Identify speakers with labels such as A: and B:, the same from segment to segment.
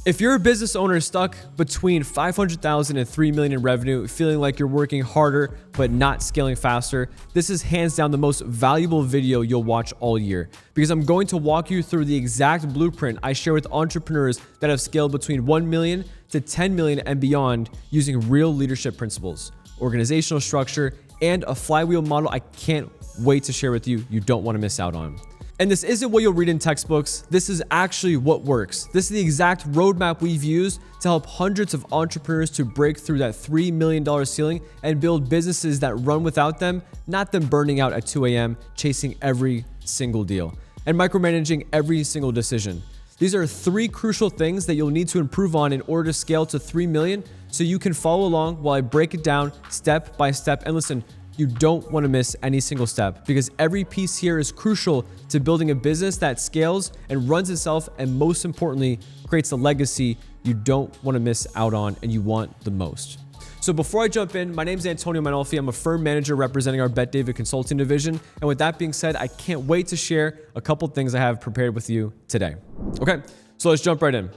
A: If you're a business owner stuck between 500,000 and 3 million in revenue, feeling like you're working harder but not scaling faster, this is hands down the most valuable video you'll watch all year, because I'm going to walk you through the exact blueprint I share with entrepreneurs that have scaled between 1 million to 10 million and beyond using real leadership principles, organizational structure, and a flywheel model I can't wait to share with you. You don't want to miss out on. And this isn't what you'll read in textbooks. This is actually what works. This is the exact roadmap we've used to help hundreds of entrepreneurs to break through that $3 million ceiling and build businesses that run without them, not them burning out at 2 a.m., chasing every single deal and micromanaging every single decision. These are 3 crucial things that you'll need to improve on in order to scale to 3 million, so you can follow along while I break it down step by step. And listen, you don't want to miss any single step, because every piece here is crucial to building a business that scales and runs itself, and most importantly, creates a legacy you don't want to miss out on and you want the most. So before I jump in, my name is Antonio Manolfi. I'm a firm manager representing our Bet David Consulting division. And with that being said, I can't wait to share a couple things I have prepared with you today. Okay, so let's jump right in.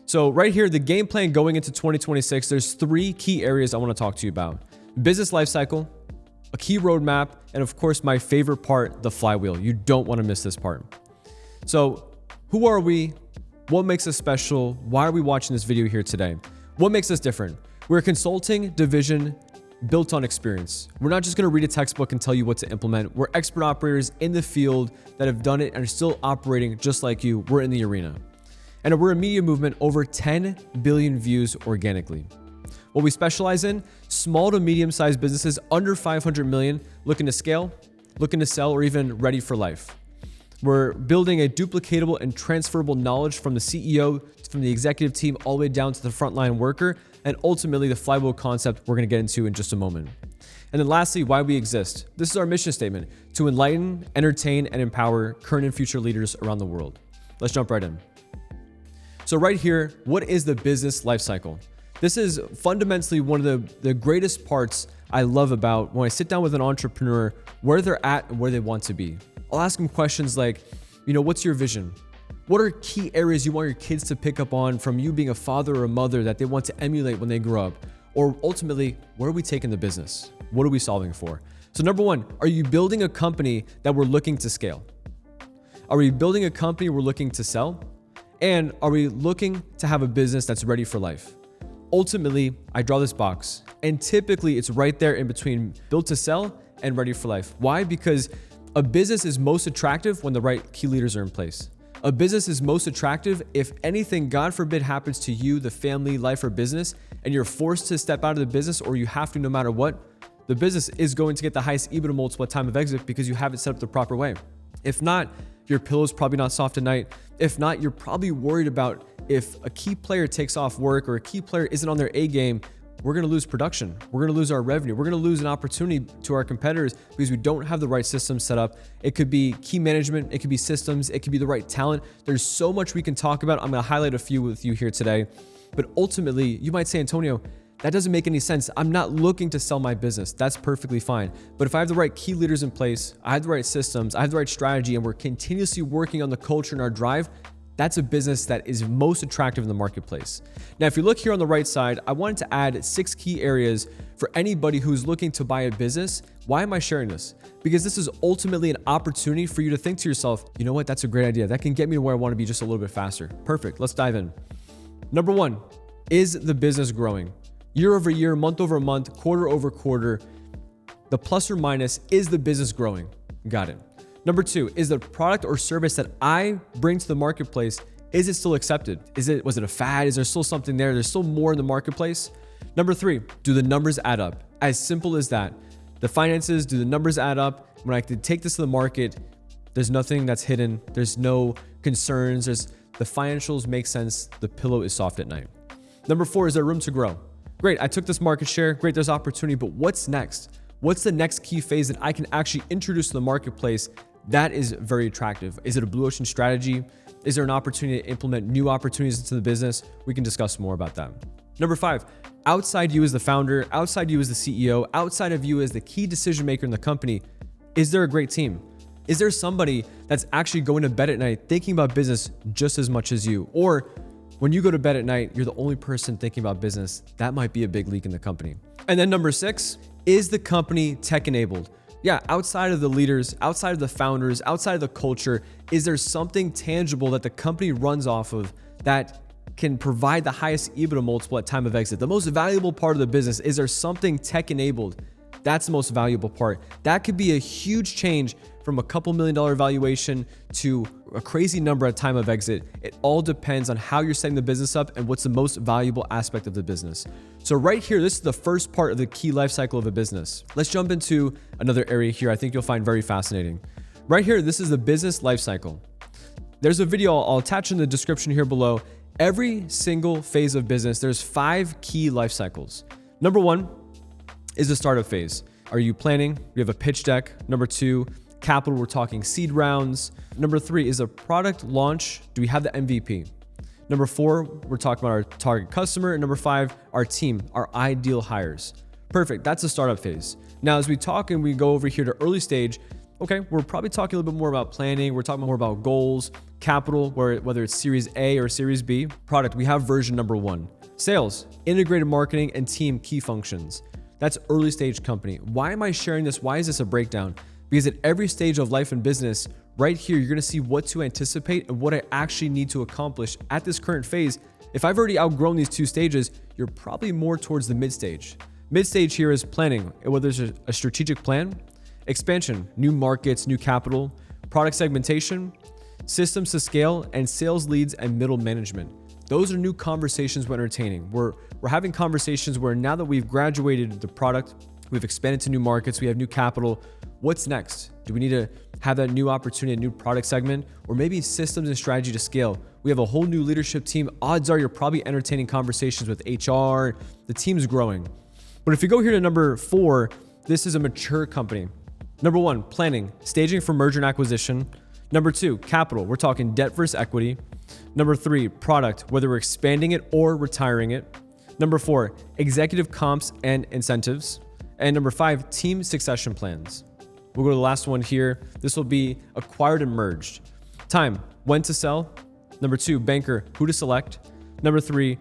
A: So right here, the game plan going into 2026, there's 3 key areas I want to talk to you about: business lifecycle, a key roadmap, and of course, my favorite part, the flywheel. You don't want to miss this part. So who are we? What makes us special? Why are we watching this video here today? What makes us different? We're a consulting division built on experience. We're not just going to read a textbook and tell you what to implement. We're expert operators in the field that have done it and are still operating just like you. We're in the arena. And we're a media movement, over 10 billion views organically. What we specialize in: small to medium-sized businesses under 500 million, looking to scale, looking to sell, or even ready for life. We're building a duplicatable and transferable knowledge from the CEO, from the executive team, all the way down to the frontline worker, and ultimately the flywheel concept we're going to get into in just a moment. And then lastly, why we exist. This is our mission statement: to enlighten, entertain, and empower current and future leaders around the world. Let's jump right in. So right here, what is the business lifecycle? This is fundamentally one of the greatest parts I love about when I sit down with an entrepreneur, where they're at and where they want to be. I'll ask them questions like, what's your vision? What are key areas you want your kids to pick up on from you being a father or a mother that they want to emulate when they grow up? Or ultimately, where are we taking the business? What are we solving for? So number 1, are you building a company that we're looking to scale? Are we building a company we're looking to sell? And are we looking to have a business that's ready for life? Ultimately, I draw this box, and typically it's right there in between built to sell and ready for life. Why? Because a business is most attractive when the right key leaders are in place. A business is most attractive if anything, God forbid, happens to you, the family, life, or business, and you're forced to step out of the business, or you have to no matter what. The business is going to get the highest EBITDA multiple at time of exit because you have it set up the proper way. If not, your pillow's probably not soft at night. If not, you're probably worried about if a key player takes off work or a key player isn't on their A game, we're going to lose production. We're going to lose our revenue. We're going to lose an opportunity to our competitors because we don't have the right systems set up. It could be key management. It could be systems. It could be the right talent. There's so much we can talk about. I'm going to highlight a few with you here today. But ultimately, you might say, Antonio, that doesn't make any sense. I'm not looking to sell my business. That's perfectly fine. But if I have the right key leaders in place, I have the right systems, I have the right strategy, and we're continuously working on the culture and our drive, that's a business that is most attractive in the marketplace. Now, if you look here on the right side, I wanted to add 6 key areas for anybody who's looking to buy a business. Why am I sharing this? Because this is ultimately an opportunity for you to think to yourself, you know what, that's a great idea. That can get me to where I want to be just a little bit faster. Perfect. Let's dive in. Number 1, is the business growing? Year over year, month over month, quarter over quarter, the plus or minus, is the business growing? Got it. Number 2, is the product or service that I bring to the marketplace, is it still accepted? Was it a fad? Is there still something there? There's still more in the marketplace? Number 3, do the numbers add up? As simple as that. The finances, do the numbers add up? When I could take this to the market, there's nothing that's hidden. There's no concerns. The financials make sense. The pillow is soft at night. Number 4, is there room to grow? Great, I took this market share. Great, there's opportunity, but what's next? What's the next key phase that I can actually introduce to the marketplace that is very attractive? Is it a blue ocean strategy? Is there an opportunity to implement new opportunities into the business? We can discuss more about that. Number 5, outside you as the founder, outside you as the CEO, outside of you as the key decision maker in the company, is there a great team? Is there somebody that's actually going to bed at night thinking about business just as much as you? Or When you go to bed at night, you're the only person thinking about business. That might be a big leak in the company. And then number 6, is the company tech enabled? Yeah, outside of the leaders, outside of the founders, outside of the culture, is there something tangible that the company runs off of that can provide the highest EBITDA multiple at time of exit? The most valuable part of the business, is there something tech enabled? That's the most valuable part. That could be a huge change from a couple $1 million valuation to a crazy number at time of exit. It all depends on how you're setting the business up and what's the most valuable aspect of the business. So right here, this is the first part of the key life cycle of a business. Let's jump into another area here I think you'll find very fascinating. Right here, this is the business life cycle. There's a video I'll attach in the description here below. Every single phase of business, there's 5 key life cycles. Number 1 is the startup phase. Are you planning? You have a pitch deck. Number 2, capital, we're talking seed rounds. Number 3 is a product launch. Do we have the MVP? Number 4, we're talking about our target customer. And number 5, our team, our ideal hires. Perfect, that's the startup phase. Now, as we talk and we go over here to early stage, okay, we're probably talking a little bit more about planning. We're talking more about goals, capital, whether it's Series A or Series B. Product, we have version number 1. Sales, integrated marketing, and team key functions. That's early stage company. Why am I sharing this? Why is this a breakdown? Because at every stage of life and business, right here, you're gonna see what to anticipate and what I actually need to accomplish at this current phase. If I've already outgrown these 2 stages, you're probably more towards the mid stage. Mid stage here is planning, whether there's a strategic plan, expansion, new markets, new capital, product segmentation, systems to scale, and sales leads and middle management. Those are new conversations we're entertaining. We're having conversations where now that we've graduated the product, we've expanded to new markets, we have new capital, what's next? Do we need to have that new opportunity, a new product segment, or maybe systems and strategy to scale? We have a whole new leadership team. Odds are you're probably entertaining conversations with HR. The team's growing. But if you go here to number 4, this is a mature company. Number 1, planning, staging for merger and acquisition. Number 2, capital. We're talking debt versus equity. Number 3, product, whether we're expanding it or retiring it. Number 4, executive comps and incentives. And number 5, team succession plans. We'll go to the last one here. This will be acquired and merged. Time, when to sell. Number 2, banker, who to select. Number 3,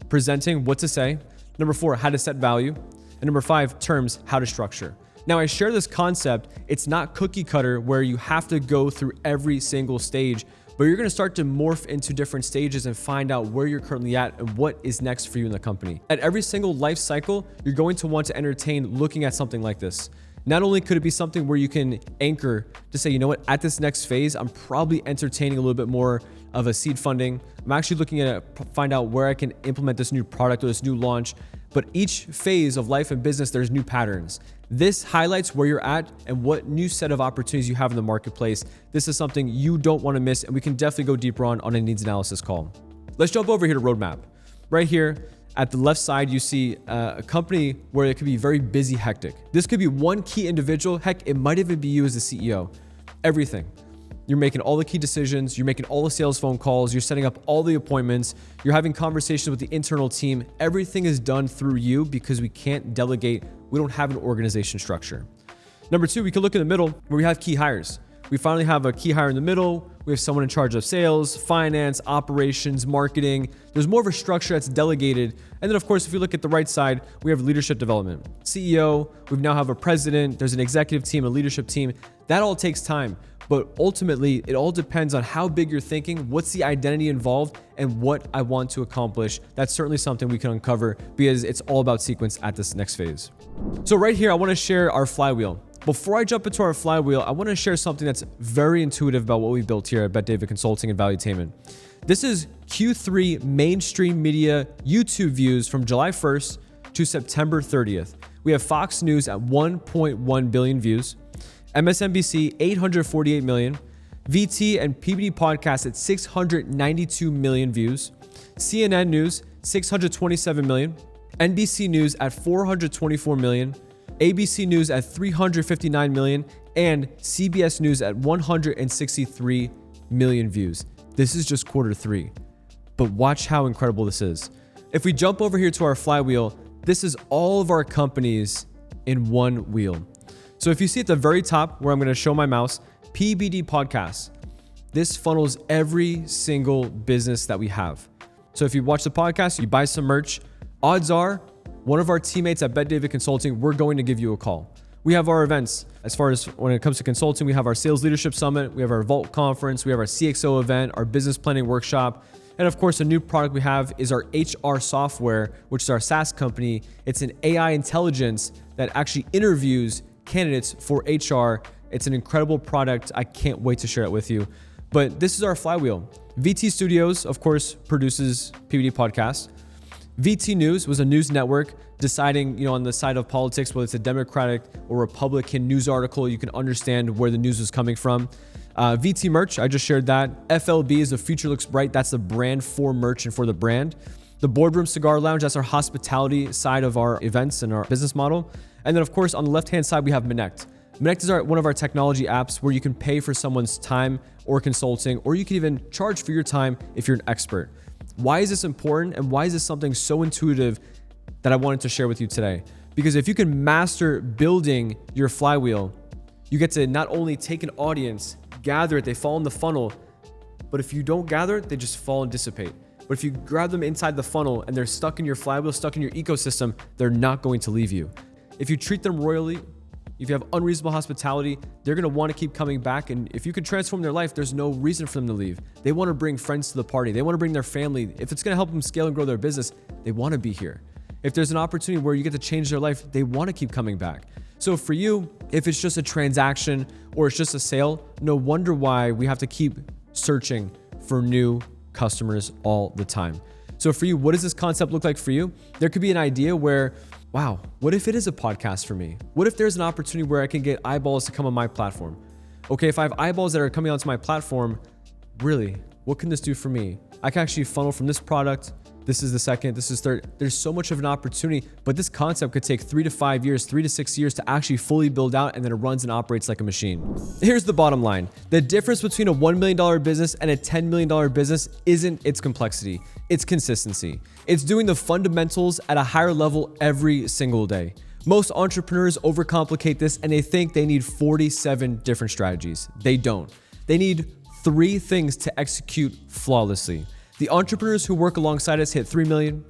A: presenting, what to say. Number 4, how to set value. And number 5, terms, how to structure. Now, I share this concept. It's not cookie cutter where you have to go through every single stage, but you're going to start to morph into different stages and find out where you're currently at and what is next for you in the company. At every single life cycle, you're going to want to entertain looking at something like this. Not only could it be something where you can anchor to say, you know what, at this next phase, I'm probably entertaining a little bit more of a seed funding. I'm actually looking at find out where I can implement this new product or this new launch. But each phase of life and business, there's new patterns. This highlights where you're at and what new set of opportunities you have in the marketplace. This is something you don't want to miss, and we can definitely go deeper on a needs analysis call. Let's jump over here to roadmap. Right here at the left side, you see a company where it could be very busy, hectic. This could be one key individual. Heck, it might even be you as the CEO. Everything. You're making all the key decisions. You're making all the sales phone calls. You're setting up all the appointments. You're having conversations with the internal team. Everything is done through you because we can't delegate. We don't have an organization structure. Number 2, we can look in the middle where we have key hires. We finally have a key hire in the middle. We have someone in charge of sales, finance, operations, marketing. There's more of a structure that's delegated. And then, of course, if you look at the right side, we have leadership development. CEO, we now have a president. There's an executive team, a leadership team. That all takes time. But ultimately, it all depends on how big you're thinking, what's the identity involved, and what I want to accomplish. That's certainly something we can uncover because it's all about sequence at this next phase. So right here, I want to share our flywheel. Before I jump into our flywheel, I want to share something that's very intuitive about what we built here at Bet David Consulting and Valuetainment. This is Q3 mainstream media YouTube views from July 1st to September 30th. We have Fox News at 1.1 billion views, MSNBC 848 million, VT and PBD podcast at 692 million views, CNN News 627 million, NBC News at 424 million, ABC News at 359 million, and CBS News at 163 million views. This is just Q3, but watch how incredible this is. If we jump over here to our flywheel, this is all of our companies in one wheel. So if you see at the very top where I'm going to show my mouse, PBD podcasts, this funnels every single business that we have. So if you watch the podcast, you buy some merch, odds are one of our teammates at Bet David Consulting, we're going to give you a call. We have our events. As far as when it comes to consulting, we have our Sales Leadership Summit, we have our Vault Conference, we have our CXO event, our Business Planning Workshop, and of course, a new product we have is our HR software, which is our SaaS company. It's an AI intelligence that actually interviews candidates for HR. It's an incredible product. I can't wait to share it with you. But this is our flywheel. VT Studios, of course, produces PBD Podcast. VT News was a news network deciding, on the side of politics, whether it's a Democratic or Republican news article, you can understand where the news was coming from. VT Merch, I just shared that. FLB is the Future Looks Bright. That's the brand for merch and for the brand. The Boardroom Cigar Lounge, that's our hospitality side of our events and our business model. And then, of course, on the left-hand side, we have Minect. Minect is one of our technology apps where you can pay for someone's time or consulting, or you can even charge for your time if you're an expert. Why is this important, and why is this something so intuitive that I wanted to share with you today? Because if you can master building your flywheel, you get to not only take an audience, gather it, they fall in the funnel, but if you don't gather it, they just fall and dissipate. But if you grab them inside the funnel and they're stuck in your flywheel, stuck in your ecosystem, they're not going to leave you. If you treat them royally, if you have unreasonable hospitality, they're going to want to keep coming back. And if you can transform their life, there's no reason for them to leave. They want to bring friends to the party. They want to bring their family. If it's going to help them scale and grow their business, they want to be here. If there's an opportunity where you get to change their life, they want to keep coming back. So for you, if it's just a transaction or it's just a sale, no wonder why we have to keep searching for new customers all the time. So for you, what does this concept look like for you? There could be an idea where, wow, what if it is a podcast for me? What if there's an opportunity where I can get eyeballs to come on my platform? Okay, if I have eyeballs that are coming onto my platform, really, what can this do for me? I can actually funnel from this product. This is the second, this is third. There's so much of an opportunity, but this concept could take 3 to 5 years, 3 to 6 years to actually fully build out, and then it runs and operates like a machine. Here's the bottom line. The difference between a $1 million business and a $10 million business isn't its complexity, it's consistency. It's doing the fundamentals at a higher level every single day. Most entrepreneurs overcomplicate this and they think they need 47 different strategies. They don't. They need 3 things to execute flawlessly. The entrepreneurs who work alongside us hit 3 million,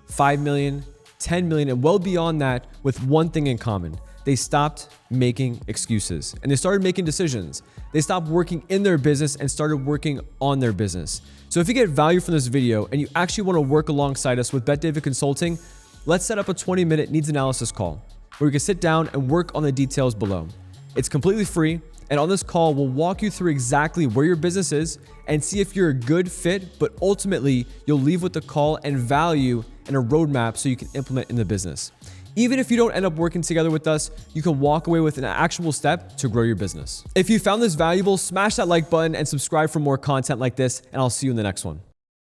A: 5 million, 10 million, and well beyond that with one thing in common. They stopped making excuses and they started making decisions. They stopped working in their business and started working on their business. So if you get value from this video and you actually want to work alongside us with Bet David Consulting, let's set up a 20-minute needs analysis call where we can sit down and work on the details below. It's completely free. And on this call, we'll walk you through exactly where your business is and see if you're a good fit, but ultimately you'll leave with the call and value and a roadmap so you can implement in the business. Even if you don't end up working together with us, you can walk away with an actionable step to grow your business. If you found this valuable, smash that like button and subscribe for more content like this, and I'll see you in the next one.